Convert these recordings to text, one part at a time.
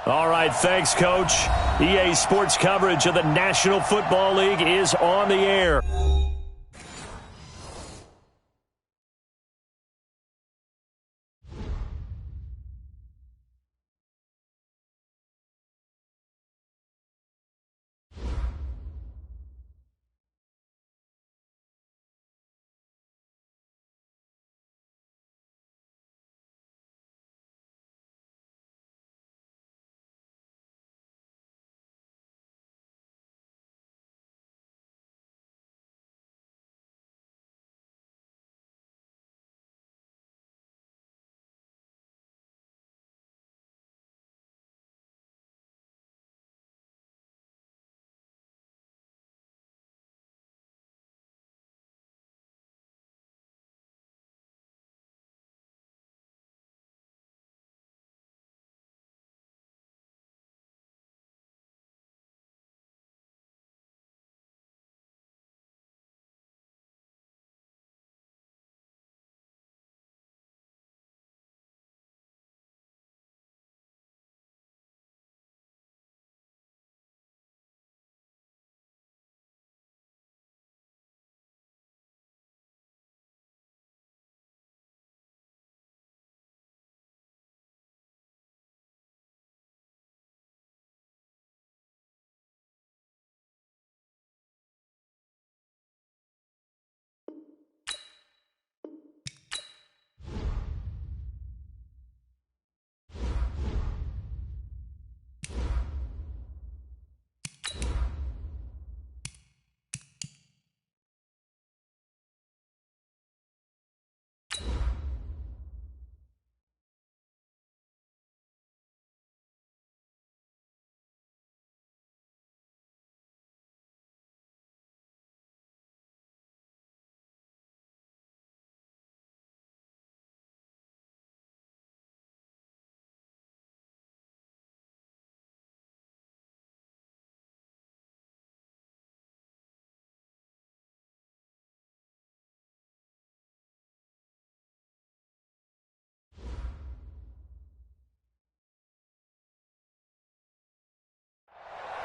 All right, thanks, Coach. EA Sports coverage of the National Football League is on the air.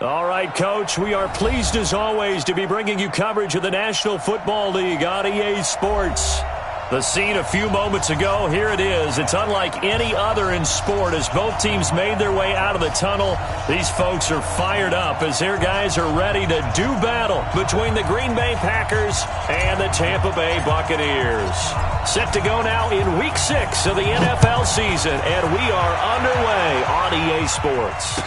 All right, Coach, we are pleased as always to be bringing you coverage of the National Football League on EA Sports. The scene a few moments ago, here it is. It's unlike any other in sport as both teams made their way out of the tunnel. These folks are fired up as their guys are ready to do battle between the Green Bay Packers and the Tampa Bay Buccaneers. Set to go now in Week 6 of the NFL season, and we are underway on EA Sports.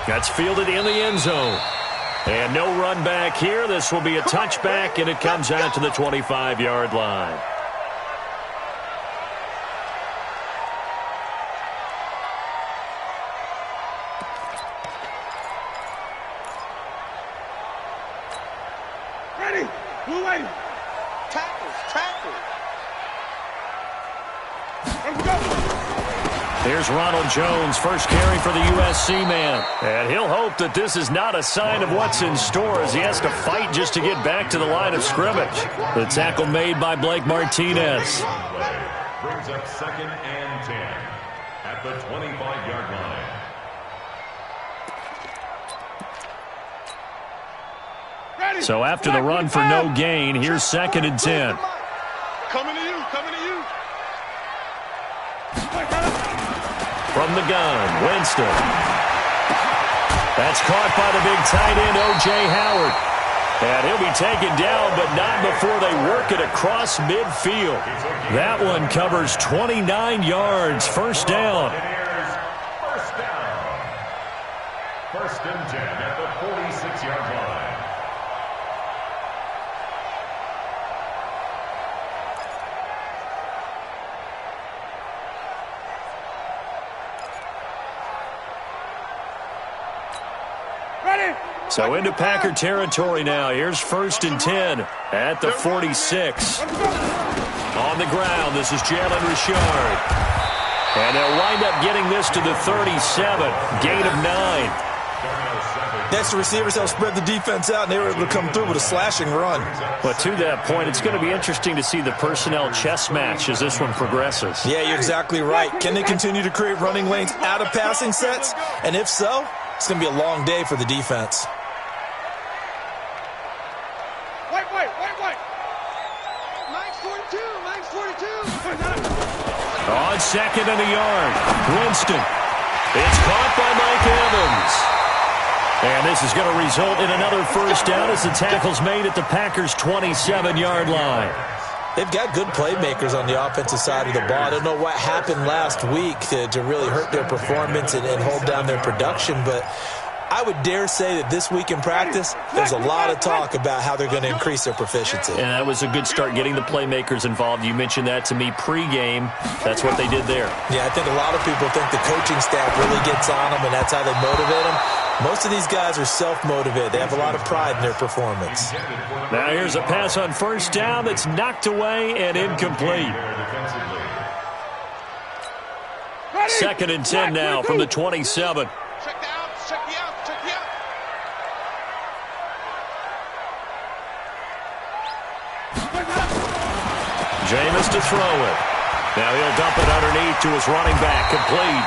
That's fielded in the end zone. And no run back here. This will be a touchback, and it comes out to the 25-yard line. Ready. Blue wave. Tackle. Let's go. Here's Ronald Jones, first carry for the USC man. And he'll hope that this is not a sign of what's in store as he has to fight just to get back to the line of scrimmage. The tackle made by Blake Martinez. Brings up 2nd and 10 at the 25-yard line. Ready. So after the run for no gain, here's 2nd and 10. Coming to you. From the gun, Winston. That's caught by the big tight end, O.J. Howard. And he'll be taken down, but not before they work it across midfield. That one covers 29 yards. First down. First and 10 at the 46-yard line. So into Packer territory now. Here's 1st and 10 at the 46. On the ground, this is Jalen Richard. And they'll wind up getting this to the 37. Gain of 9. Next, the receivers helped spread the defense out, and they were able to come through with a slashing run. But to that point, it's going to be interesting to see the personnel chess match as this one progresses. Yeah, you're exactly right. Can they continue to create running lanes out of passing sets? And if so, it's going to be a long day for the defense. Wait. Max 42. On second and a yard, Winston. It's caught by Mike Evans. And this is going to result in another first down as the tackle's made at the Packers' 27-yard line. They've got good playmakers on the offensive side of the ball. I don't know what happened last week to really hurt their performance and hold down their production, but I would dare say that this week in practice, there's a lot of talk about how they're going to increase their proficiency. And that was a good start, getting the playmakers involved. You mentioned that to me pregame. That's what they did there. Yeah, I think a lot of people think the coaching staff really gets on them, and that's how they motivate them. Most of these guys are self-motivated. They have a lot of pride in their performance. Now here's a pass on first down that's knocked away and incomplete. Second and 10 now from the 27. Jameis to throw it. Now he'll dump it underneath to his running back, complete.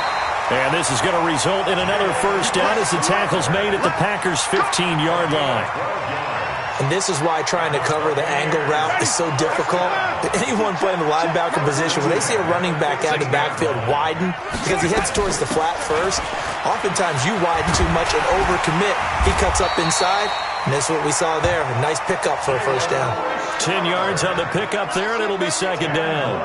And this is going to result in another first down as the tackle's made at the Packers' 15-yard line. And this is why trying to cover the angle route is so difficult. Anyone playing the linebacker position, when they see a running back out of the backfield widen, because he heads towards the flat first, oftentimes you widen too much and overcommit. He cuts up inside, and that's what we saw there. A nice pickup for a first down. 10 yards on the pickup there, and it'll be second down.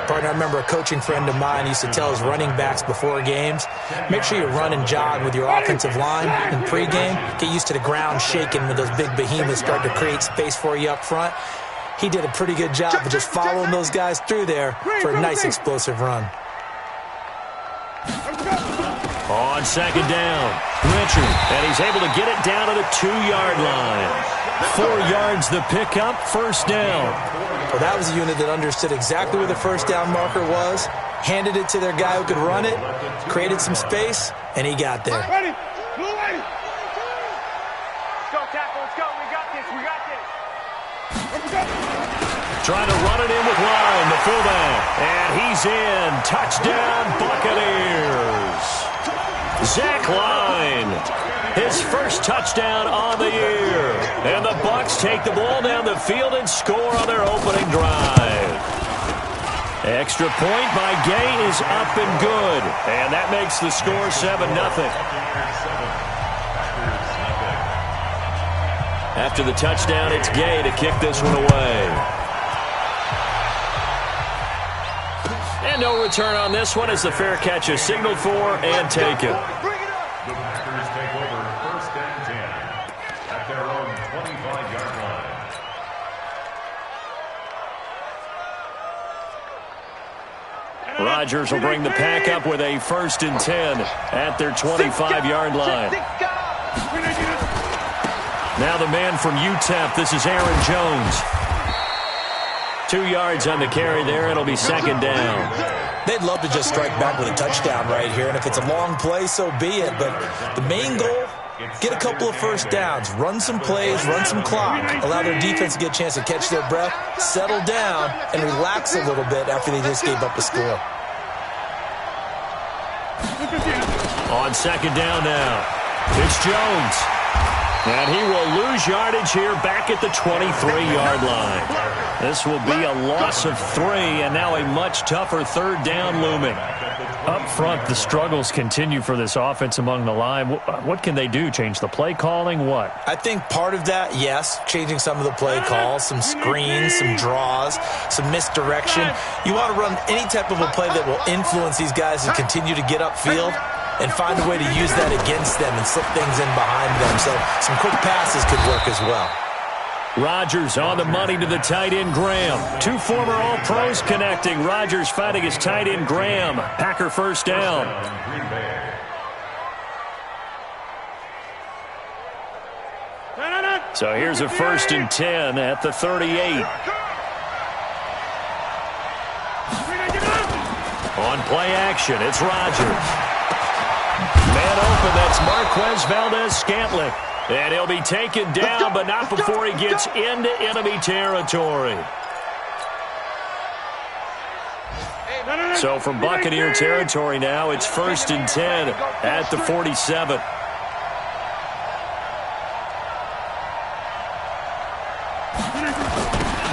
Partner, I remember a coaching friend of mine used to tell his running backs before games, make sure you run and jog with your offensive line in pregame. Get used to the ground shaking when those big behemoths start to create space for you up front. He did a pretty good job of just following those guys through there for a nice explosive run. On second down, Richard, and he's able to get it down to the 2-yard line. 4 yards the pickup, first down. Well, that was a unit that understood exactly where the first down marker was, handed it to their guy who could run it, created some space, and he got there. Ready. Blue ready. Let's go, tackle. Let's go. We got this. Trying to run it in with Line, the fullback. And he's in. Touchdown, Buccaneers. Zach Line, his first touchdown on the year. And the Bucs take the ball down the field and score on their opening drive. Extra point by Gay is up and good. And that makes the score 7-0. After the touchdown, it's Gay to kick this one away. And no return on this one as the fair catch is signaled for and taken. The Packers take over first and 10 at their own 25-yard line. Rodgers will bring the pack up with a first and 10 at their 25-yard line. Now the man from UTEP, this is Aaron Jones. 2 yards on the carry there. It'll be second down. They'd love to just strike back with a touchdown right here, and if it's a long play, so be it. But the main goal, get a couple of first downs, run some plays, run some clock, allow their defense to get a chance to catch their breath, settle down, and relax a little bit after they just gave up a score. On second down now, it's Jones. And he will lose yardage here back at the 23-yard line. This will be a loss of 3, and now a much tougher third down looming. Up front, the struggles continue for this offense among the line. What can they do? Change the play calling? What? I think part of that, yes, changing some of the play calls, some screens, some draws, some misdirection. You want to run any type of a play that will influence these guys to continue to get upfield and find a way to use that against them and slip things in behind them. So some quick passes could work as well. Rodgers on the money to the tight end Graham. 2 former All-Pros connecting. Rodgers fighting his tight end Graham. Packer first down. So here's a first and 10 at the 38. On play action, it's Rodgers. Man and that's Marquez Valdez-Scantling. And he'll be taken down, but not before he gets into enemy territory. So from Buccaneer territory now, it's 1st and 10 at the 47.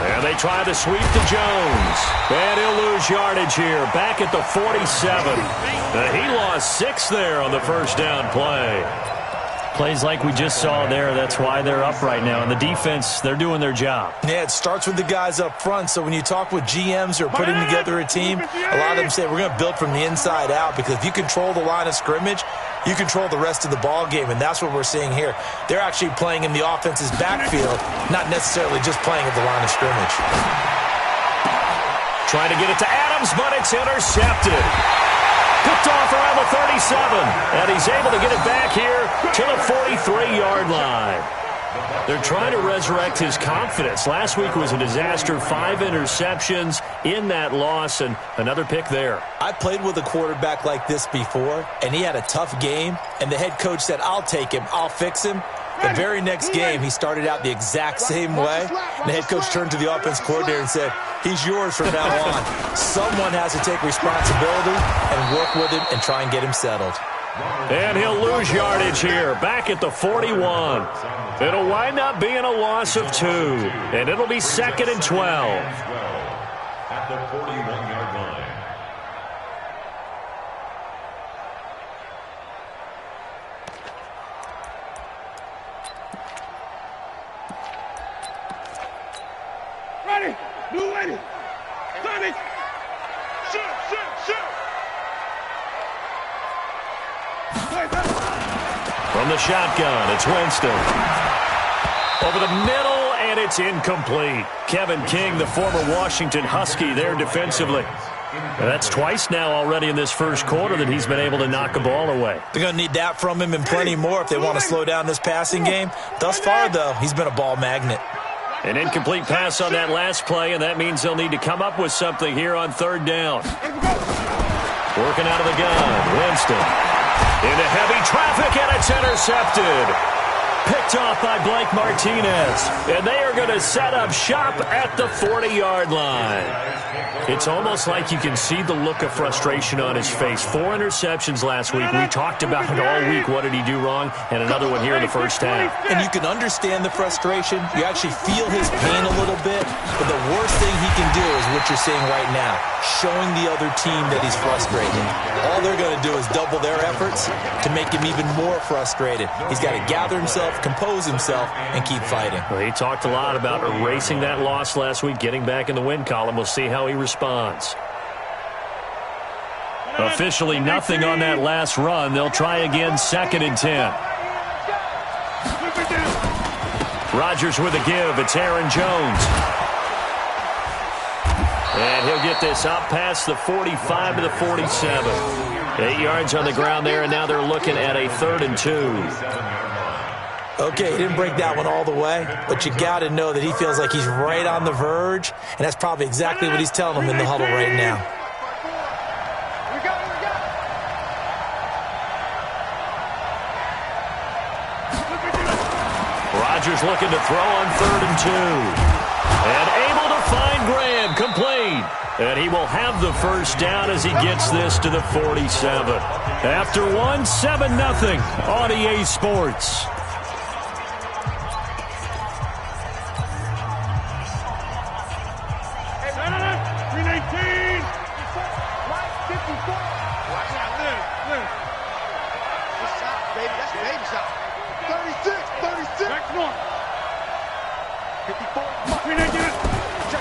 And they try to sweep to Jones. And he'll lose yardage here, back at the 47. He lost 6 there on the first down play. Plays like we just saw there, that's why they're up right now. And the defense, they're doing their job. Yeah, it starts with the guys up front. So when you talk with GMs who are putting together a team, a lot of them say we're going to build from the inside out, because if you control the line of scrimmage, you control the rest of the ball game, and that's what we're seeing here. They're actually playing in the offense's backfield, not necessarily just playing at the line of scrimmage. Trying to get it to Adams, but it's intercepted. Picked off around the 37, and he's able to get it back here to the 43-yard line. They're trying to resurrect his confidence. Last week was a disaster, 5 interceptions in that loss, and another pick there. I played with a quarterback like this before, and he had a tough game, and the head coach said, I'll take him, I'll fix him. The very next game, he started out the exact same way. And the head coach turned to the offense coordinator and said, he's yours from now on. Someone has to take responsibility and work with him and try and get him settled. And he'll lose yardage here, back at the 41. It'll wind up being a loss of 2, and it'll be 2nd and 12. At the 41-yard line. Ready. Blue ready. Tommy. Shoot, shoot, shoot. From the shotgun, it's Winston. Over the middle, and it's incomplete. Kevin King, the former Washington Husky, there defensively. And that's twice now already in this first quarter that he's been able to knock a ball away. They're going to need that from him and plenty more if they want to slow down this passing game. Thus far, though, he's been a ball magnet. An incomplete pass on that last play, and that means they'll need to come up with something here on 3rd down. Working out of the gun, Winston. Into heavy traffic, and it's intercepted. Picked off by Blake Martinez. And they are going to set up shop at the 40-yard line. It's almost like you can see the look of frustration on his face. 4 interceptions last week. We talked about it all week. What did he do wrong? And another one here in the first half. And you can understand the frustration. You actually feel his pain a little bit. But the worst thing he can do is what you're seeing right now, showing the other team that he's frustrated. All they're going to do is double their efforts to make him even more frustrated. He's got to gather himself, compose himself, and keep fighting. Well, he talked a lot about erasing that loss last week, getting back in the win column. We'll see how he responds. Officially nothing on that last run. They'll try again, 2nd and 10. Rodgers with a give. It's Aaron Jones. And he'll get this up past the 45 to the 47. 8 yards on the ground there, and now they're looking at a 3rd and 2. Okay, he didn't break that one all the way, but you got to know that he feels like he's right on the verge, and that's probably exactly what he's telling them in the huddle right now. Rodgers looking to throw on 3rd and 2. And able to find Graham, complete. And he will have the first down as he gets this to the 47. After one, 7-0 on EA Sports.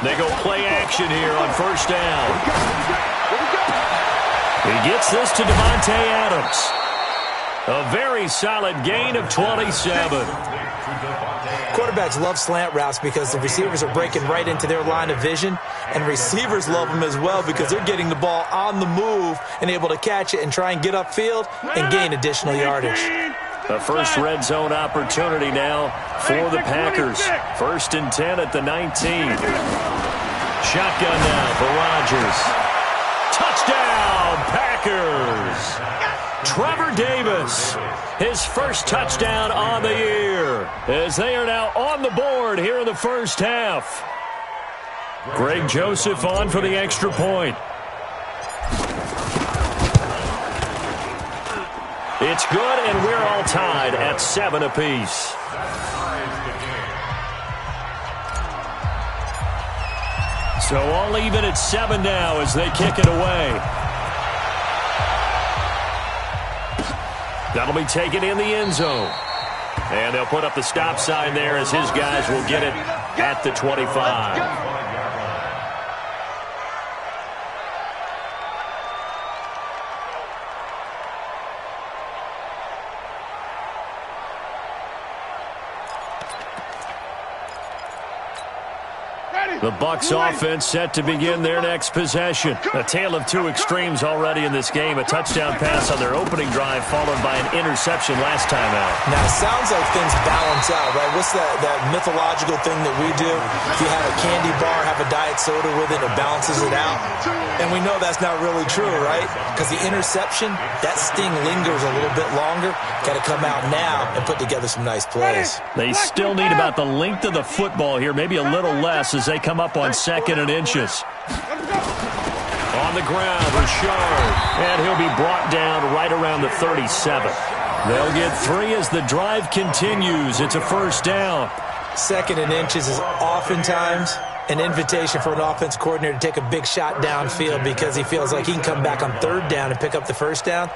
They go play action here on 1st down. He gets this to Devontae Adams. A very solid gain of 27. Quarterbacks love slant routes because the receivers are breaking right into their line of vision, and receivers love them as well because they're getting the ball on the move and able to catch it and try and get upfield and gain additional yardage. The first red zone opportunity now for the Packers. 1st and 10 at the 19. Shotgun now for Rodgers. Touchdown, Packers! Trevor Davis, his first touchdown on the year, as they are now on the board here in the first half. Greg Joseph on for the extra point. It's good, and we're all tied at 7 apiece. So all even at 7 now as they kick it away. That'll be taken in the end zone. And they'll put up the stop sign there as his guys will get it at the 25. The Bucs offense set to begin their next possession. A tale of two extremes already in this game. A touchdown pass on their opening drive followed by an interception last time out. Now, it sounds like things balance out, right? What's that mythological thing that we do? If you have a candy bar, have a diet soda with it, it balances it out. And we know that's not really true, right? Because the interception, that sting lingers a little bit longer. Got to come out now and put together some nice plays. They still need about the length of the football here, maybe a little less as they come up on 2nd and inches. On the ground, Richard, and he'll be brought down right around the 37. They'll get 3 as the drive continues. It's a first down. 2nd and inches is oftentimes an invitation for an offense coordinator to take a big shot downfield because he feels like he can come back on 3rd down and pick up the first down.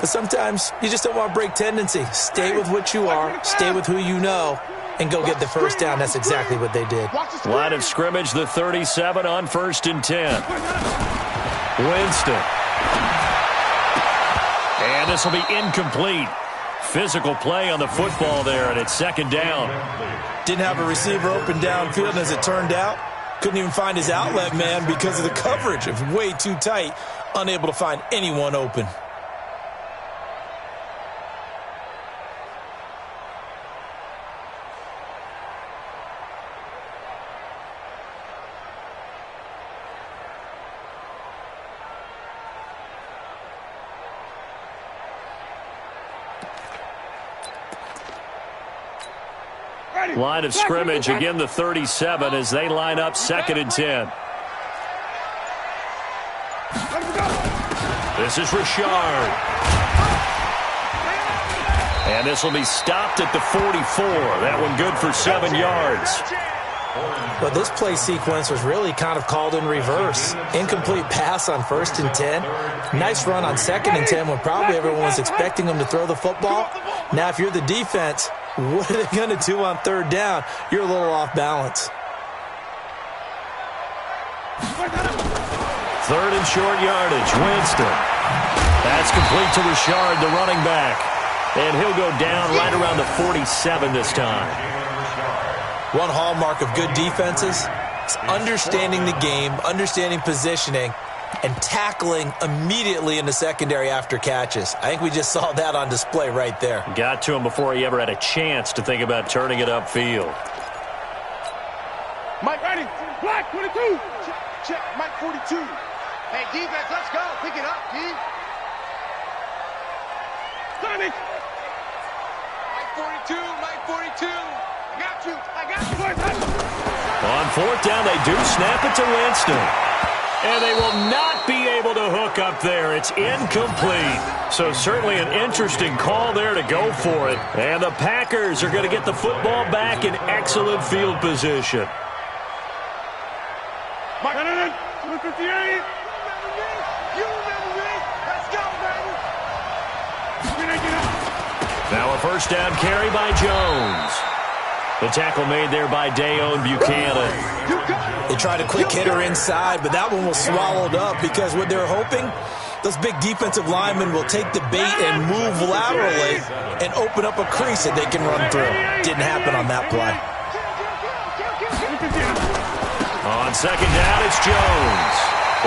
But sometimes you just don't want to break tendency. Stay with what you are, stay with who you know, and go get the first down. That's exactly what they did. Line of scrimmage, the 37 on 1st and 10. Winston. And this will be incomplete. Physical play on the football there, and it's 2nd down. Didn't have a receiver open downfield, and as it turned out, couldn't even find his outlet man because of the coverage. It was way too tight, unable to find anyone open. Line of scrimmage, again the 37 as they line up 2nd and 10. This is Richard. And this will be stopped at the 44. That one good for 7 yards. But this play sequence was really kind of called in reverse. Incomplete pass on 1st and 10. Nice run on 2nd and 10 when probably everyone was expecting them to throw the football. Now, if you're the defense, what are they going to do on 3rd down? You're a little off balance. 3rd and short yardage. Winston. That's complete to Richard, the running back. And he'll go down right around the 47 this time. One hallmark of good defenses is understanding the game, understanding positioning, and tackling immediately in the secondary after catches. I think we just saw that on display right there. Got to him before he ever had a chance to think about turning it upfield. Mike, ready. Black, 22. Check, Mike, 42. Hey, defense, let's go. Pick it up, D. Sonic. Mike, 42. Mike, 42. I got you. On 4th down, they do snap it to Winston. And they will not be able to hook up there. It's incomplete. So certainly an interesting call there to go for it. And the Packers are going to get the football back in excellent field position. Mike, 158. You remember me. Let's go, baby. Now a first down carry by Jones. The tackle made there by Dayon Buchanan. They tried a quick hitter inside, but that one was swallowed up because what they're hoping, those big defensive linemen will take the bait and move laterally and open up a crease that they can run through. Didn't happen on that play. On 2nd down, it's Jones.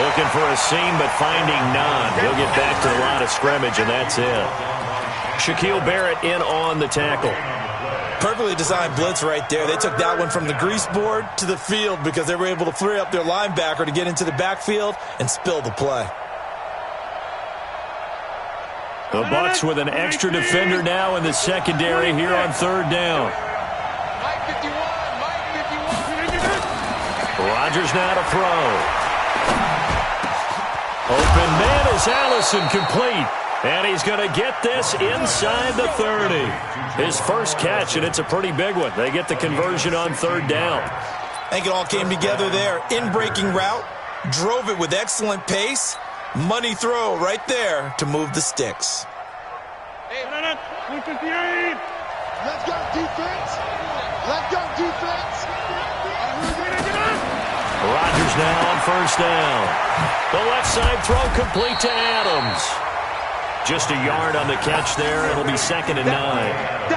Looking for a seam, but finding none. He'll get back to the line of scrimmage, and that's it. Shaquille Barrett in on the tackle. Perfectly designed blitz right there. They took that one from the grease board to the field because they were able to free up their linebacker to get into the backfield and spill the play. The Bucs with an extra defender now in the secondary here on third down. Rodgers now to throw. Open man is Allison, complete. And he's going to get this inside the 30. His first catch, and it's a pretty big one. They get the conversion on third down. I think it all came together there. In-breaking route, drove it with excellent pace. Money throw right there to move the sticks. Let's go, defense. Let's go, defense. Rodgers now on first down. The left side throw complete to Adams. Just a yard on the catch there. It'll be 2nd and 9.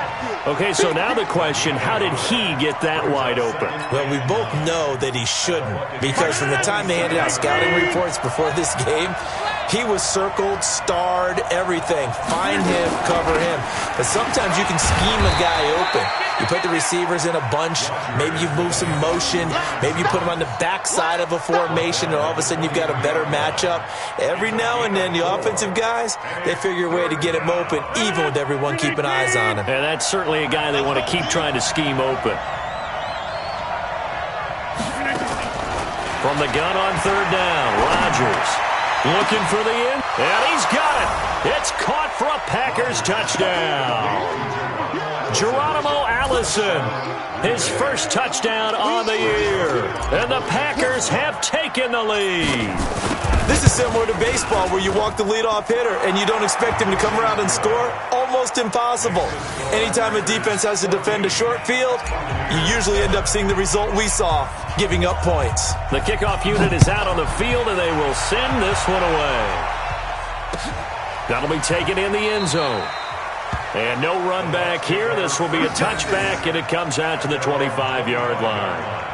Okay, so now the question, how did he get that wide open? Well, we both know that he shouldn't, because from the time they handed out scouting reports before this game, he was circled, starred, everything. Find him, cover him. But sometimes you can scheme a guy open. You put the receivers in a bunch. Maybe you move some motion. Maybe you put them on the backside of a formation, and all of a sudden you've got a better matchup. Every now and then, the offensive guys, they figure a way to get him open, even with everyone keeping eyes on him. And that's certainly a guy they want to keep trying to scheme open. From the gun on third down, Rodgers looking for the end, and he's got it. It's caught for a Packers touchdown. Geronimo Allison, his first touchdown on the year. And the Packers have taken the lead. This is similar to baseball, where you walk the leadoff hitter and you don't expect him to come around and score. Almost impossible. Anytime a defense has to defend a short field, you usually end up seeing the result we saw, giving up points. The kickoff unit is out on the field, and they will send this one away. That'll be taken in the end zone. And no run back here. This will be a touchback, and it comes out to the 25-yard line.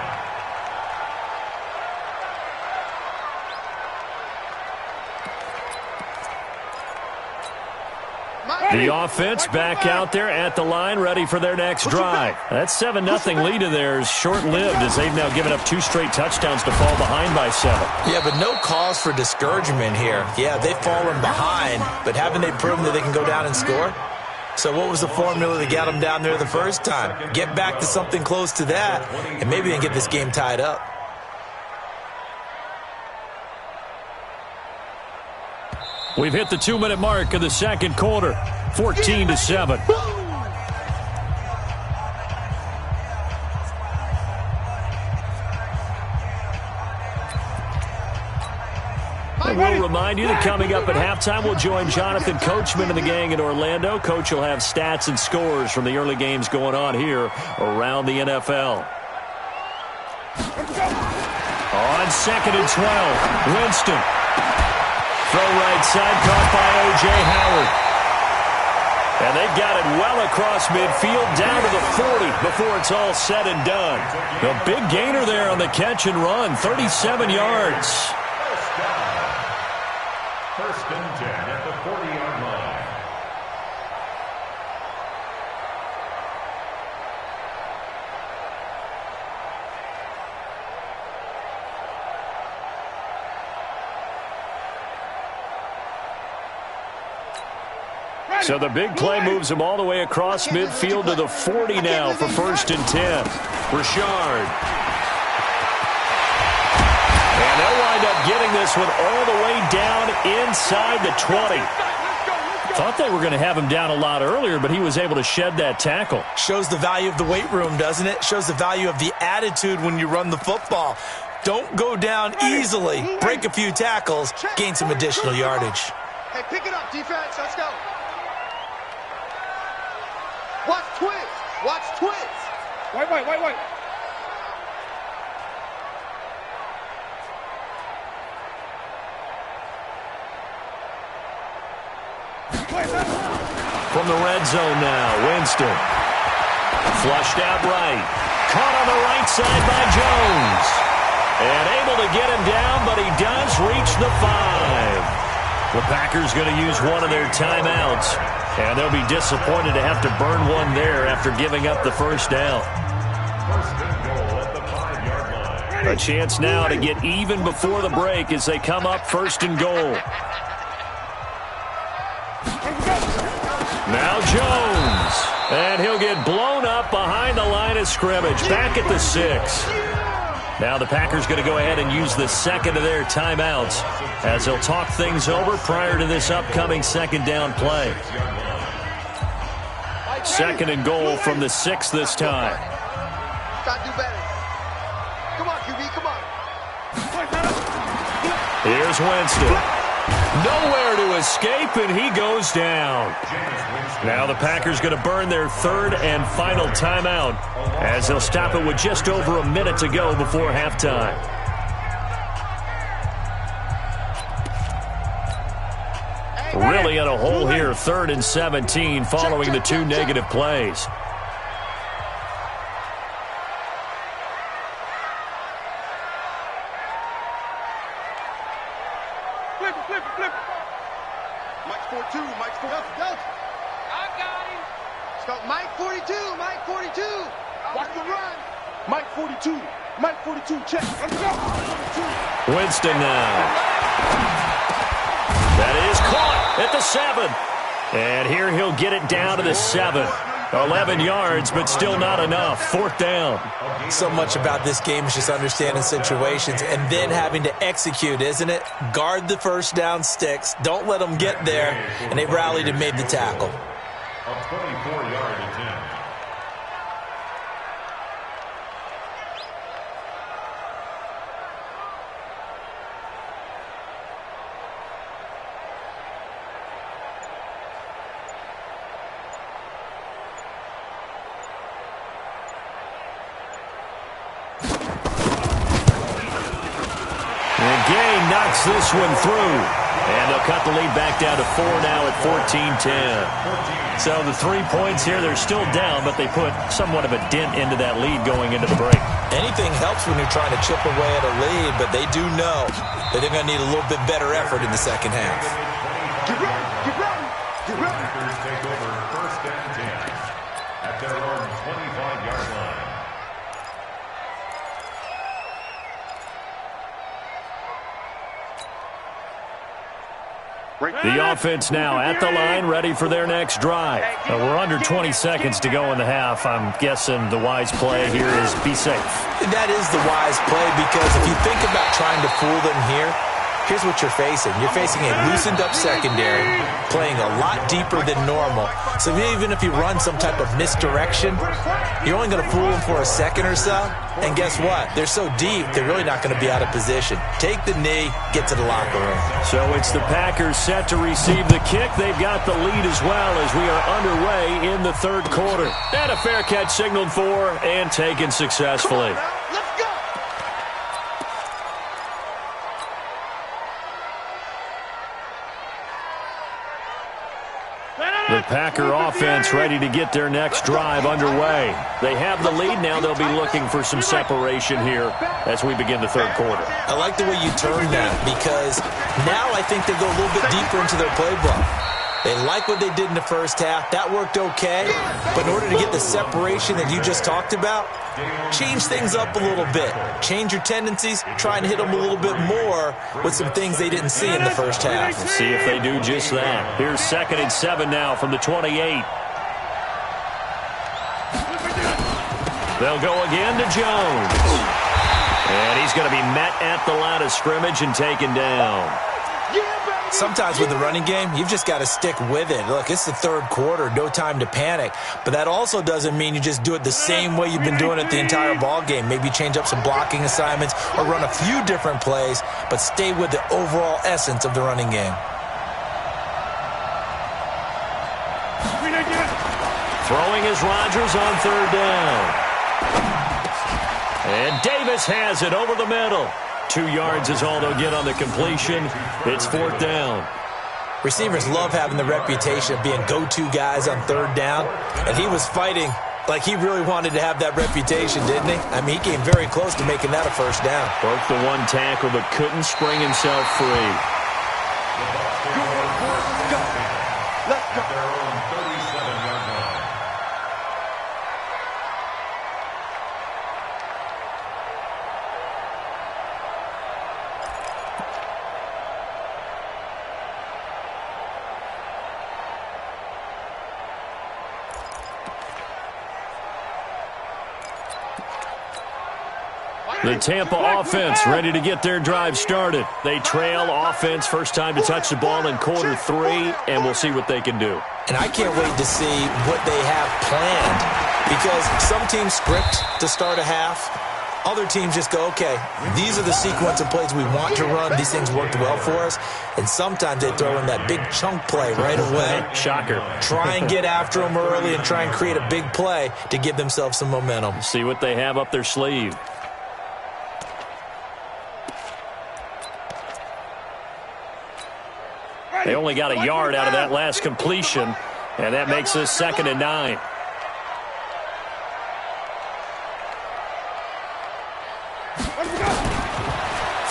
The offense back out there at the line, ready for their next drive. That 7-0 lead of theirs short-lived, as they've now given up 2 straight touchdowns to fall behind by 7. Yeah, but no cause for discouragement here. Yeah, they've fallen behind, but haven't they proven that they can go down and score? So what was the formula that got them down there the first time? Get back to something close to that, and maybe they can get this game tied up. We've hit the 2-minute mark of the second quarter, 14-7. And we'll remind you that coming up at halftime, we'll join Jonathan Coachman and the gang in Orlando. Coach will have stats and scores from the early games going on here around the NFL. On 2nd and 12, Winston. Throw right side, caught by O.J. Howard. And they've got it well across midfield, down to the 40 before it's all said and done. A big gainer there on the catch and run, 37 yards. First and 10 at the 40-yard line. So the big play moves him all the way across midfield to the 40 now for 1st and 10. Richard. And they'll wind up getting this one all the way down inside the 20. Thought they were going to have him down a lot earlier, but he was able to shed that tackle. Shows the value of the weight room, doesn't it? Shows the value of the attitude when you run the football. Don't go down easily. Break a few tackles. Gain some additional yardage. Hey, pick it up, defense. Let's go. Watch twist. Watch twist. White. From the red zone now, Winston. Flushed out right. Caught on the right side by Jones. And able to get him down, but he does reach the 5. The Packers going to use one of their timeouts. And they'll be disappointed to have to burn one there after giving up the first down. First and goal at the 5-yard line. A chance now to get even before the break as they come up 1st and goal. Now Jones. And he'll get blown up behind the line of scrimmage. Back at the 6. Now the Packers going to go ahead and use the second of their timeouts as they'll talk things over prior to this upcoming second down play. Second and goal from the 6 this time. Try to do better. Come on, QB, come on. Here's Winston. Nowhere to escape, and he goes down. Now the Packers going to burn their third and final timeout as they'll stop it with just over a minute to go before halftime. Really in a hole here, 3rd and 17 following the 2 negative plays. Flip. Mike's 4-2. Mike's 4-2. I got him. Let's go. Mike 42. Watch the run. Mike 42. Mike 42. Check. Let's go. 42. Winston now. That is caught at the 7. And here he'll get it down to the 7. 11 yards, but still not enough. 4th down. So much about this game is just understanding situations and then having to execute, isn't it? Guard the first down sticks. Don't let them get there. And they rallied and made the tackle. A 24-yard attempt. Knocks this one through. And they'll cut the lead back down to 4 now at 14-10. So the 3 points here, they're still down, but they put somewhat of a dent into that lead going into the break. Anything helps when you're trying to chip away at a lead, but they do know that they're going to need a little bit better effort in the second half. Get ready. Packers take over 1st and 10 at their own 25-yard line. The offense now at the line, ready for their next drive. We're under 20 seconds to go in the half. I'm guessing the wise play here is be safe. That is the wise play, because if you think about trying to fool them here, here's what you're facing. You're facing a loosened-up secondary, playing a lot deeper than normal. So even if you run some type of misdirection, you're only going to fool them for a second or so. And guess what? They're so deep, they're really not going to be out of position. Take the knee, get to the locker room. So it's the Packers set to receive the kick. They've got the lead as well as we are underway in the 3rd quarter. And a fair catch signaled for and taken successfully. Let's go. The Packer offense ready to get their next drive underway. They have the lead now. They'll be looking for some separation here as we begin the 3rd quarter. I like the way you turned that, because now I think they go a little bit deeper into their playbook. They like what they did in the first half. That worked okay. But in order to get the separation that you just talked about, change things up a little bit. Change your tendencies. Try and hit them a little bit more with some things they didn't see in the first half. We'll see if they do just that. Here's 2nd and 7 now from the 28. They'll go again to Jones. And he's going to be met at the line of scrimmage and taken down. Sometimes with the running game, you've just got to stick with it. Look, it's the 3rd quarter, no time to panic. But that also doesn't mean you just do it the same way you've been doing it the entire ball game. Maybe change up some blocking assignments or run a few different plays, but stay with the overall essence of the running game. Throwing is Rodgers on 3rd down. And Davis has it over the middle. 2 yards is all they'll get on the completion. It's 4th down. Receivers love having the reputation of being go-to guys on 3rd down. And he was fighting like he really wanted to have that reputation, didn't he? I mean, he came very close to making that a 1st down. Broke the 1 tackle, but couldn't spring himself free. Let's go. Their own 37-yard line. The Tampa offense ready to get their drive started. They trail offense, first time to touch the ball in quarter 3, and we'll see what they can do. And I can't wait to see what they have planned, because some teams script to start a half. Other teams just go, okay, these are the sequence of plays we want to run. These things worked well for us. And sometimes they throw in that big chunk play right away. Shocker. Try and get after them early and try and create a big play to give themselves some momentum. See what they have up their sleeve. They only got a yard out of that last completion, and that makes this 2nd and 9.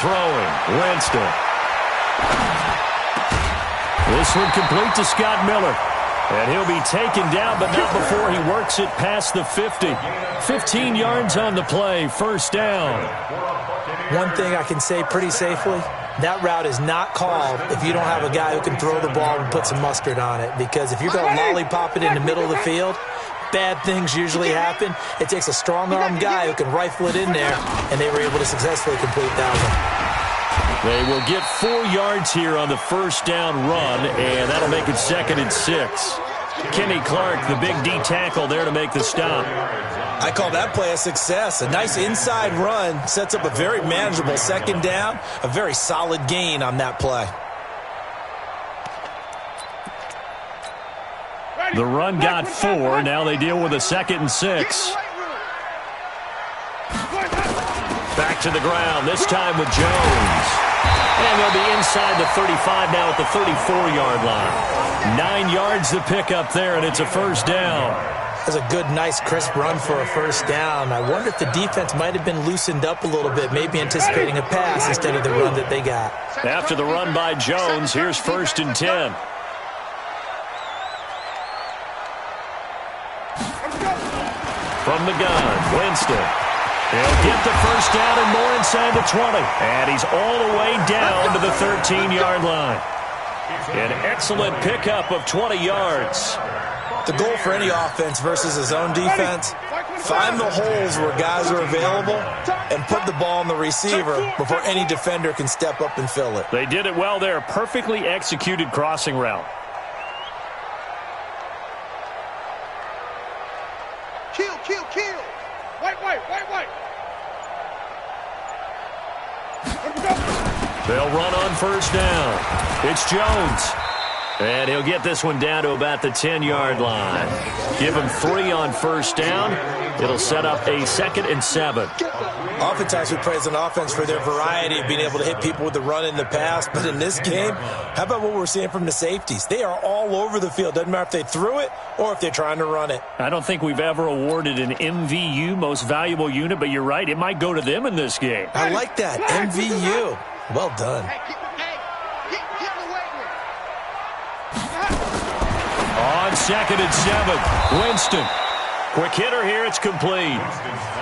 Throwing, Winston. This one complete to Scott Miller. And he'll be taken down, but not before he works it past the 50. 15 yards on the play, first down. One thing I can say pretty safely, that route is not called if you don't have a guy who can throw the ball and put some mustard on it. Because if you're going to lollipop it in the middle of the field, bad things usually happen. It takes a strong-arm guy who can rifle it in there, and they were able to successfully complete that one. They will get 4 yards here on the first down run, and that'll make it 2nd and 6. Kenny Clark, the big D tackle there to make the stop. I call that play a success. A nice inside run sets up a very manageable 2nd down, a very solid gain on that play. The run got 4. Now they deal with a 2nd and 6. Back to the ground, this time with Jones. And they'll be inside the 35 now at the 34-yard line. 9 yards to pick up there, and it's a first down. That's a good, nice, crisp run for a first down. I wonder if the defense might have been loosened up a little bit, maybe anticipating a pass instead of the run that they got. After the run by Jones, here's 1st and 10. From the gun, Winston. He'll get the first down and more inside the 20. And he's all the way down to the 13-yard line. An excellent pickup of 20 yards. The goal for any offense versus his own defense, find the holes where guys are available and put the ball on the receiver before any defender can step up and fill it. They did it well there. Perfectly executed crossing route. Kill, kill, kill. White. They'll run on first down. It's Jones. And he'll get this one down to about the 10-yard line. Give him 3 on first down. It'll set up a 2nd and 7. Oftentimes we praise an offense for their variety of being able to hit people with the run in the pass. But in this game, how about what we're seeing from the safeties? They are all over the field. Doesn't matter if they threw it or if they're trying to run it. I don't think we've ever awarded an MVU, most valuable unit, but you're right. It might go to them in this game. I like that. MVU. Well done. On 2nd and 7, Winston. Quick hitter here, it's complete.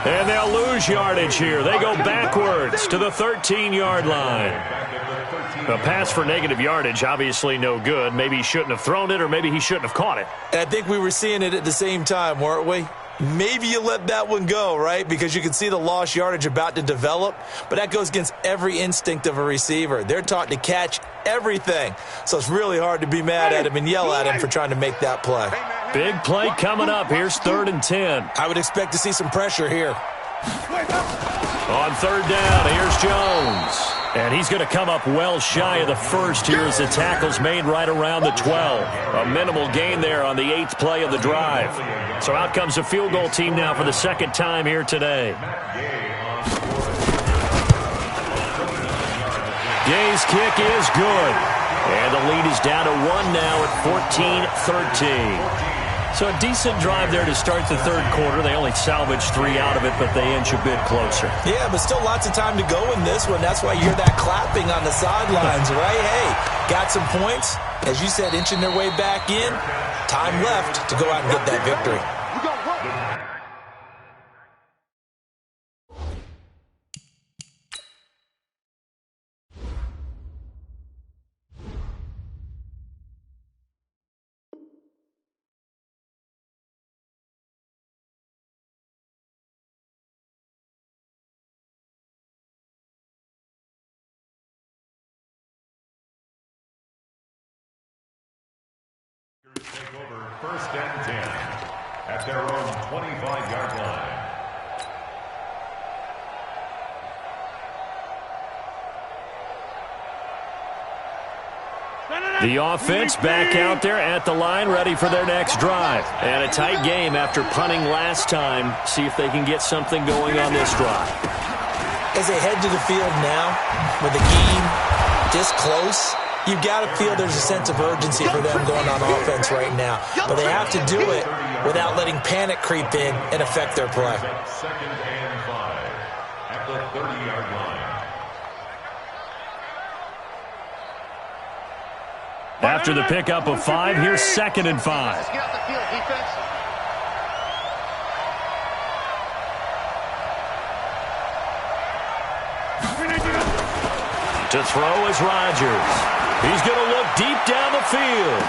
And they'll lose yardage here. They go backwards to the 13-yard line. A pass for negative yardage, obviously no good. Maybe he shouldn't have thrown it, or maybe he shouldn't have caught it. And I think we were seeing it at the same time, weren't we? Maybe you let that one go, right? Because you can see the lost yardage about to develop. But that goes against every instinct of a receiver. They're taught to catch everything. So it's really hard to be mad at him and yell at him for trying to make that play. Big play coming up. Here's 3rd and 10. I would expect to see some pressure here. On 3rd down, here's Jones. And he's going to come up well shy of the first here as the tackle's made right around the 12. A minimal gain there on the 8th play of the drive. So out comes the field goal team now for the 2nd time here today. Gay's kick is good. And the lead is down to 1 now at 14-13. So a decent drive there to start the 3rd quarter. They only salvaged 3 out of it, but they inch a bit closer. Yeah, but still lots of time to go in this one. That's why you hear that clapping on the sidelines, right? Hey, got some points. As you said, inching their way back in. Time left to go out and get that victory. First and 10 at their own 25-yard line. The offense back out there at the line, ready for their next drive. And a tight game after punting last time. See if they can get something going on this drive. As they head to the field now, with the game this close, you've got to feel there's a sense of urgency for them going on offense right now. But they have to do it without letting panic creep in and affect their play. Second and 5 at the 30-yard line. After the pickup of 5, here's 2nd and 5. Get out the field, defense. To throw is Rodgers. He's going to look deep down the field.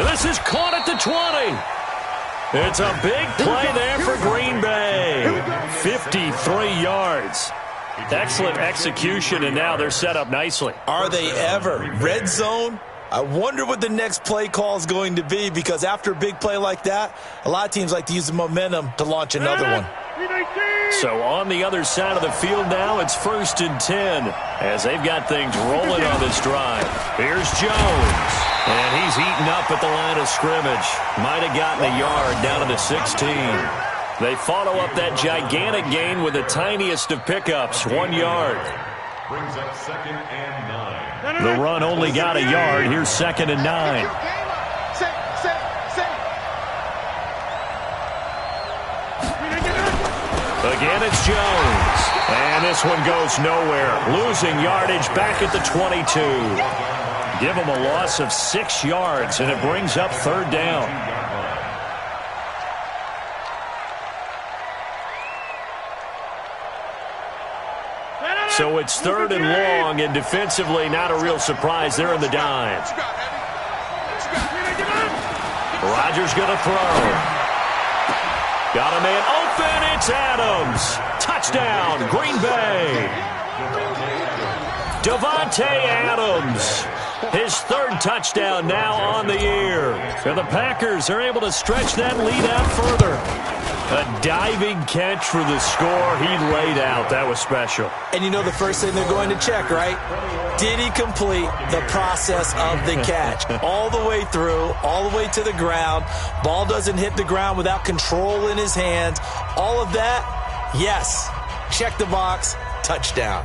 This is caught at the 20. It's a big play there for Green Bay. 53 yards. Excellent execution, and now they're set up nicely. Are they ever? Red zone? I wonder what the next play call is going to be, because after a big play like that, a lot of teams like to use the momentum to launch another one. So on the other side of the field now, it's 1st and 10 as they've got things rolling on this drive. Here's Jones, and he's eaten up at the line of scrimmage. Might have gotten a yard down to the 16. They follow up that gigantic gain with the tiniest of pickups, 1 yard. Brings up 2nd and 9. The run only got a yard. Here's 2nd and 9. Again, it's Jones. And this one goes nowhere. Losing yardage back at the 22. Give them a loss of 6 yards, and it brings up 3rd down. So it's 3rd and long, and defensively not a real surprise. They're in the dime. Rodgers going to throw. Got a man open. It's Adams. Touchdown, Green Bay. Davante Adams. His 3rd touchdown now on the year. And the Packers are able to stretch that lead out further. A diving catch for the score. He laid out. That was special. And you know the first thing they're going to check, right? Did he complete the process of the catch? All the way through, all the way to the ground. Ball doesn't hit the ground without control in his hands. All of that, yes. Check the box. Touchdown.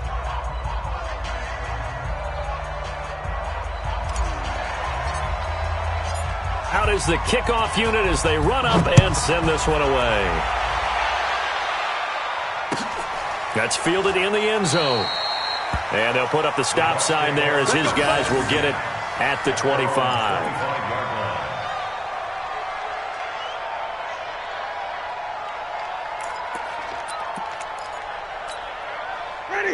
Out is the kickoff unit as they run up and send this one away. That's fielded in the end zone. And they'll put up the stop sign there as his guys will get it at the 25.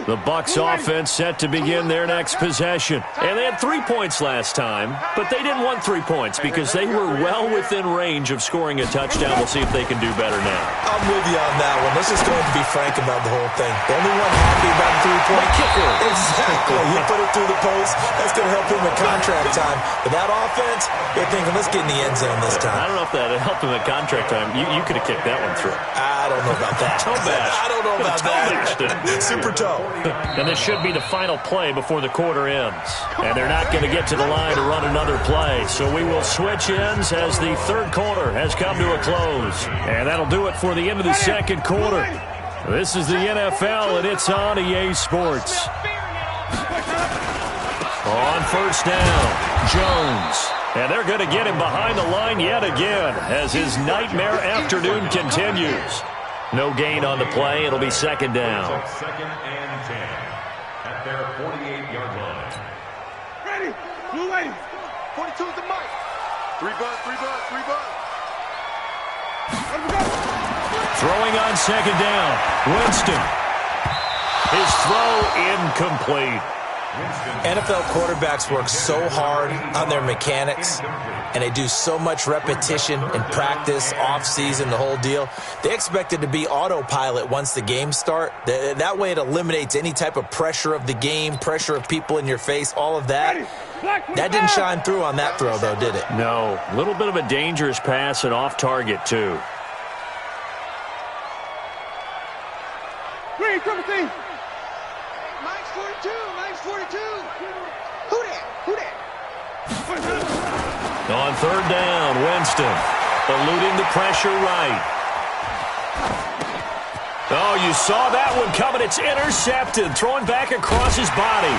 The Bucs offense set to begin their next possession. And they had 3 points last time, but they didn't want 3 points because they were well within range of scoring a touchdown. We'll see if they can do better now. I'm with you on that one. Let's just go ahead and be frank about the whole thing. The only one happy about the 3-point kicker. Exactly. He put it through the post. That's going to help him in contract time. But that offense, they're thinking, let's get in the end zone this time. I don't know if that helped him at contract time. You could have kicked that one through. I don't know about that. Toe bash. I don't know about that. Super toe. And this should be the final play before the quarter ends. And they're not going to get to the line to run another play. So we will switch ends as the 3rd quarter has come to a close. And that'll do it for the end of the 2nd quarter. This is the NFL, and it's on EA Sports. On 1st down, Jones. And they're going to get him behind the line yet again as his nightmare afternoon continues. No gain on the play. It'll be 2nd down. 2nd and 10 at their 48-yard line. Ready. Blue lady. 42 is the mic. 3 bud. Throwing on 2nd down. Winston. His throw incomplete. NFL quarterbacks work so hard on their mechanics, and they do so much repetition in practice, off-season, the whole deal. They expect it to be autopilot once the games start. That way it eliminates any type of pressure of the game, pressure of people in your face, all of that. That didn't shine through on that throw, though, did it? No. A little bit of a dangerous pass and off target, too. Mike's 42. Mike's 42. Who that? On third down, Winston eluding the pressure right. Oh, you saw that one coming. It's intercepted. Thrown back across his body.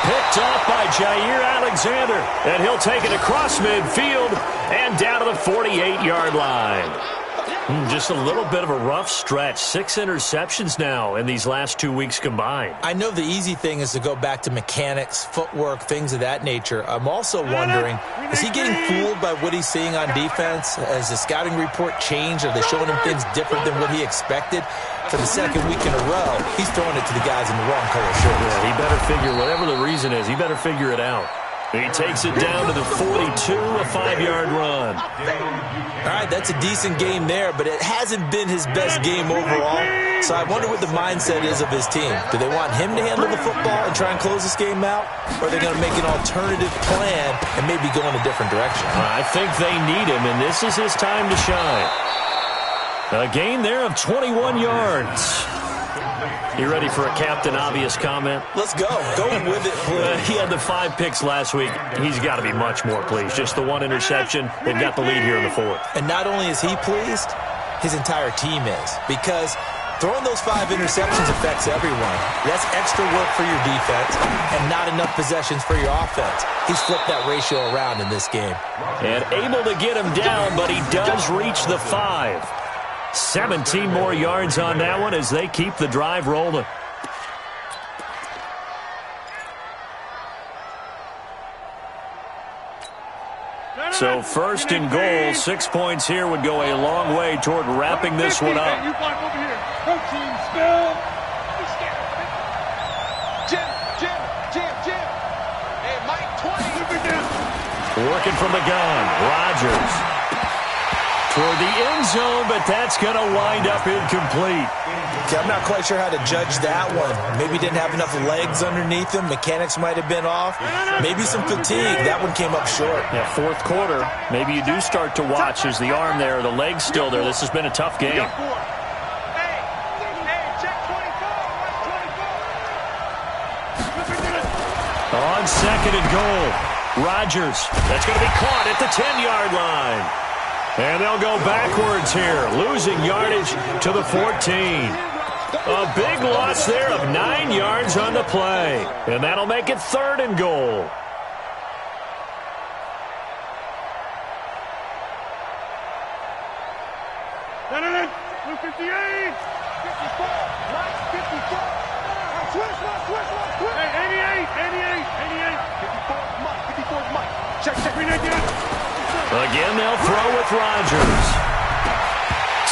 Picked off by Jair Alexander. And he'll take it across midfield and down to the 48-yard line. Just a little bit of a rough stretch. 6 interceptions now in these last 2 weeks combined. I know the easy thing is to go back to mechanics, footwork, things of that nature. I'm also wondering, is he getting fooled by what he's seeing on defense? Has the scouting report changed? Are they showing him things different than what he expected? For the second week in a row, he's throwing it to the guys in the wrong color shirts. Yeah, he better figure, whatever the reason is, he better figure it out. He takes it down to the 42, a 5-yard run. All right, that's a decent game there, but it hasn't been his best game overall. So I wonder what the mindset is of his team. Do they want him to handle the football and try and close this game out? Or are they going to make an alternative plan and maybe go in a different direction? I think they need him, and this is his time to shine. A gain there of 21 yards. You ready for a Captain Obvious comment? Let's go. Go with it, please. He had the 5 picks last week. He's got to be much more pleased. Just the 1 interception. They've got the lead here in the 4th. And not only is he pleased, his entire team is. Because throwing those 5 interceptions affects everyone. That's extra work for your defense and not enough possessions for your offense. He's flipped that ratio around in this game. And able to get him down, but he does reach the 5. 17 more yards on that one as they keep the drive rolling. So first and goal, 6 points here would go a long way toward wrapping this one up. Jim. Hey, Mike 20. Working from the gun, Rodgers. Toward the end zone, but that's going to wind up incomplete. Okay, I'm not quite sure how to judge that one. Maybe didn't have enough legs underneath him. Mechanics might have been off. Maybe some fatigue. That one came up short. Yeah, 4th quarter. Maybe you do start to watch. Is the arm there, the leg's still there. This has been a tough game. Hey, check 24. On second and goal, Rodgers. That's going to be caught at the 10-yard line. And they'll go backwards here, losing yardage to the 14. A big loss there of 9 yards on the play. And that'll make it 3rd and goal. Blue 58. 54. Mike 54. Switch. Hey, 88. 54 is Mike. Check. Again, they'll throw with Rodgers.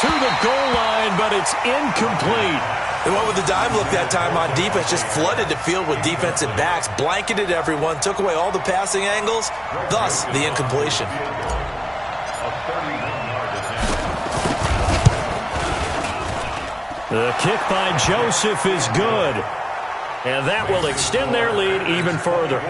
To the goal line, but it's incomplete. They went with the dime look that time on defense, just flooded the field with defensive backs, blanketed everyone, took away all the passing angles, thus the incompletion. The kick by Joseph is good. And that will extend their lead even further.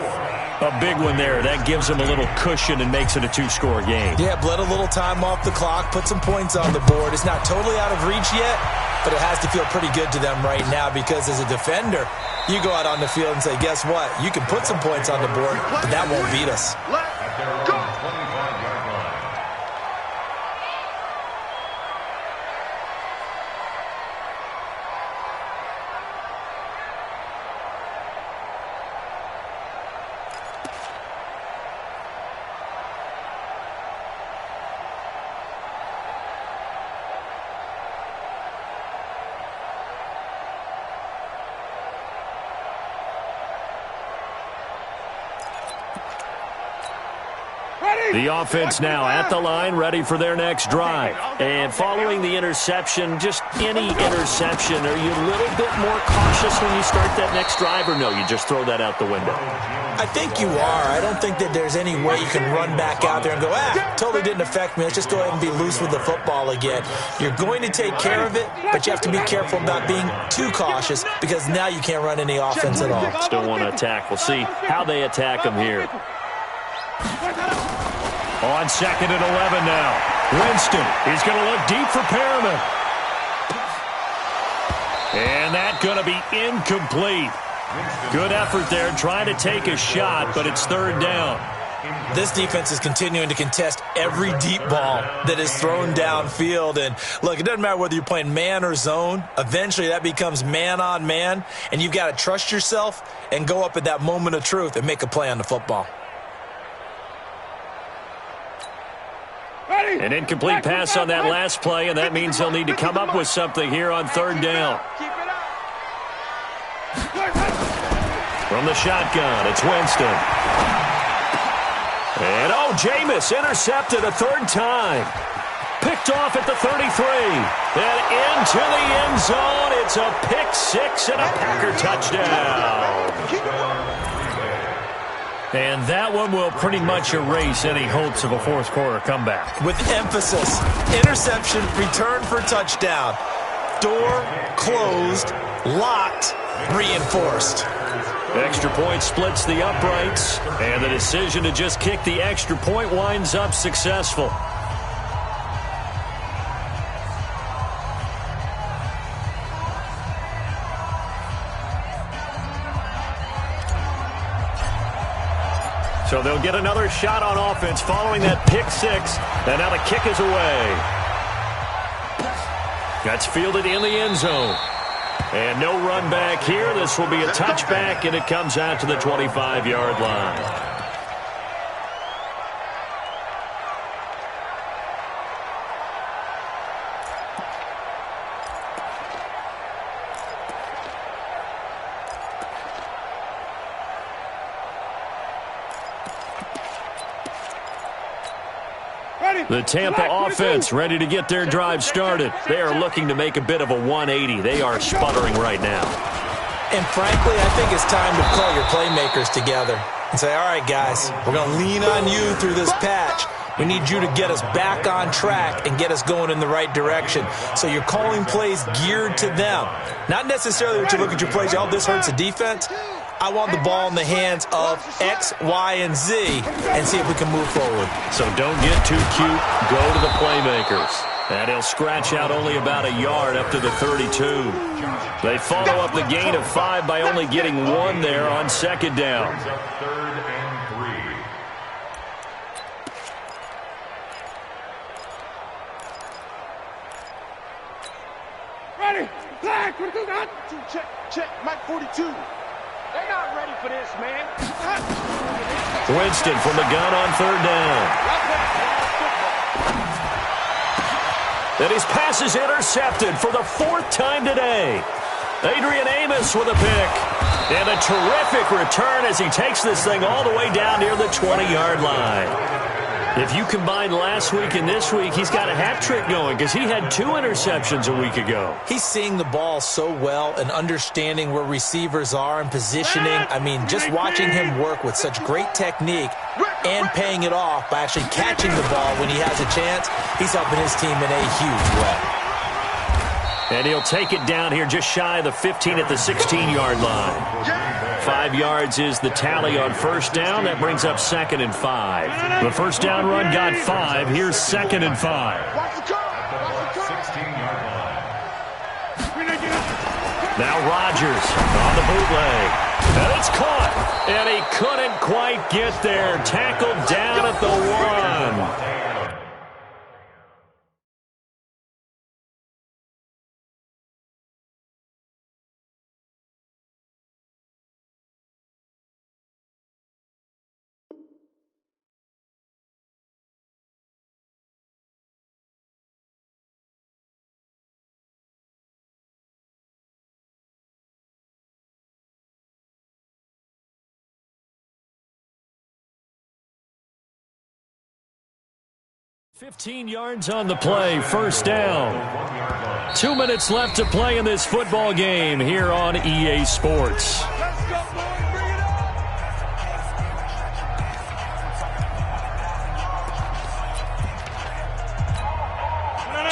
A big one there. That gives them a little cushion and makes it a 2-score game. Yeah, bled a little time off the clock, put some points on the board. It's not totally out of reach yet, but it has to feel pretty good to them right now because as a defender, you go out on the field and say, guess what? You can put some points on the board, but that won't beat us. Let's go. The offense now at the line, ready for their next drive. And following the interception, just any interception, are you a little bit more cautious when you start that next drive, or no, you just throw that out the window? I think you are. I don't think that there's any way you can run back out there and go, totally didn't affect me. Let's just go ahead and be loose with the football again. You're going to take care of it, but you have to be careful about being too cautious because now you can't run any offense at all. Still want to attack. We'll see how they attack them here. On 2nd and 11 now. Winston, he's going to look deep for Perriman. And that's going to be incomplete. Good effort there trying to take a shot, but it's 3rd down. This defense is continuing to contest every deep ball that is thrown downfield. And, look, it doesn't matter whether you're playing man or zone. Eventually that becomes man on man, and you've got to trust yourself and go up at that moment of truth and make a play on the football. An incomplete pass on that last play, and that means they'll need to come up with something here on 3rd down. From the shotgun, it's Winston. And, Jameis intercepted a 3rd time. Picked off at the 33. And into the end zone. It's a pick 6 and a Packer touchdown. And that one will pretty much erase any hopes of a 4th quarter comeback. With emphasis, interception, return for touchdown. Door closed, locked, reinforced. Extra point splits the uprights, and the decision to just kick the extra point winds up successful. So they'll get another shot on offense following that pick 6, and now the kick is away. That's fielded in the end zone. And no run back here. This will be a touchback, and it comes out to the 25-yard line. The Tampa offense ready to get their drive started. They are looking to make a bit of a 180. They are sputtering right now. And frankly, I think it's time to call your playmakers together and say, all right, guys, we're going to lean on you through this patch. We need you to get us back on track and get us going in the right direction. So you're calling plays geared to them. Not necessarily that you look at your plays, this hurts the defense. I want the ball in the hands of X, Y, and Z and see if we can move forward. So don't get too cute. Go to the playmakers. And he'll scratch out only about a yard up to the 32. They follow up the gain of 5 by only getting 1 there on 2nd down. 3rd and 3. Ready, flag, check, Mike 42. They're not ready for this, man. Winston from the gun on 3rd down. And his pass is intercepted for the 4th time today. Adrian Amos with a pick. And a terrific return as he takes this thing all the way down near the 20-yard line. If you combine last week and this week, he's got a hat trick going because he had 2 interceptions a week ago. He's seeing the ball so well and understanding where receivers are and positioning. I mean, just watching him work with such great technique and paying it off by actually catching the ball when he has a chance, he's helping his team in a huge way. And he'll take it down here just shy of the 15 at the 16-yard line. 5 yards is the tally on 1st down. That brings up 2nd and 5. The 1st down run got 5. Here's 2nd and 5. Now Rodgers on the bootleg. And it's caught. And he couldn't quite get there. Tackled down at the 1. $15 yards on the play, 1st down. 2 minutes left to play in this football game here on EA Sports.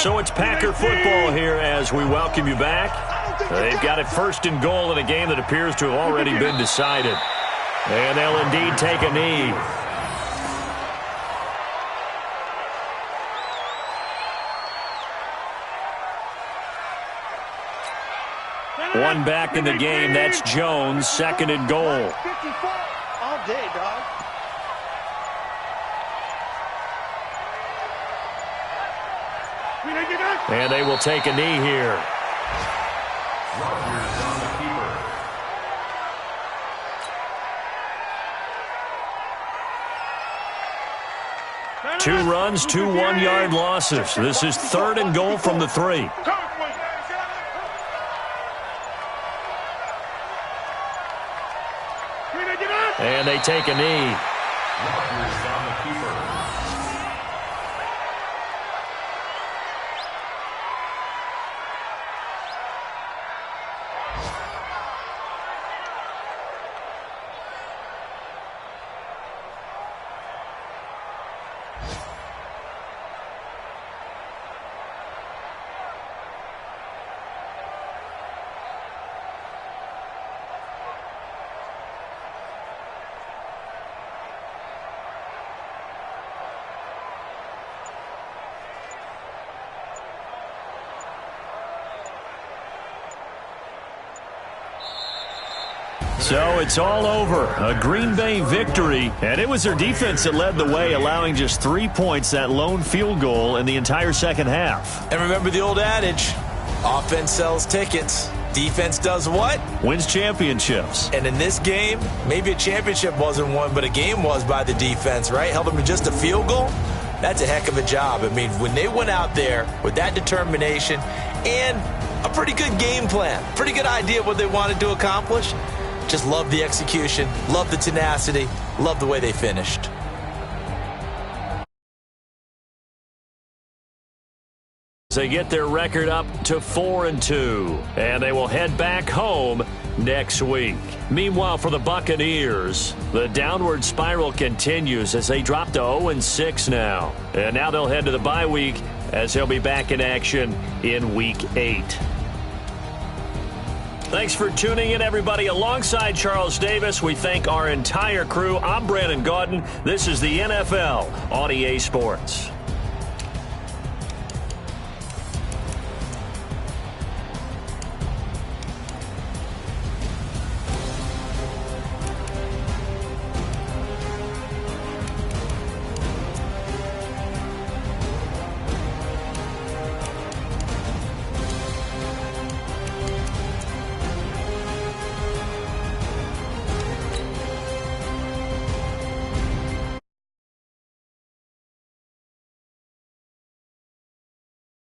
So it's Packer football here as we welcome you back. They've got it 1st and goal in a game that appears to have already been decided. And they'll indeed take a knee. One back in the game. That's Jones, second and goal. 54 all day, dog. And they will take a knee here. Rogers on the keeper. Two runs, 2 one-yard losses. This is third and goal from the 3. And they take a knee. Rogers on the keeper. So it's all over. A Green Bay victory, and it was their defense that led the way, allowing just 3 points, that lone field goal in the entire second half. And remember the old adage, offense sells tickets. Defense does what? Wins championships. And in this game, maybe a championship wasn't won, but a game was by the defense, right? Held them to just a field goal. That's a heck of a job. I mean, when they went out there with that determination and a pretty good game plan, pretty good idea of what they wanted to accomplish, just love the execution, love the tenacity, love the way they finished. They get their record up to 4-2, and they will head back home next week. Meanwhile, for the Buccaneers, the downward spiral continues as they drop to 0-6 now. And now they'll head to the bye week as they'll be back in action in Week 8. Thanks for tuning in, everybody. Alongside Charles Davis, we thank our entire crew. I'm Brandon Gaudin. This is the NFL on EA Sports.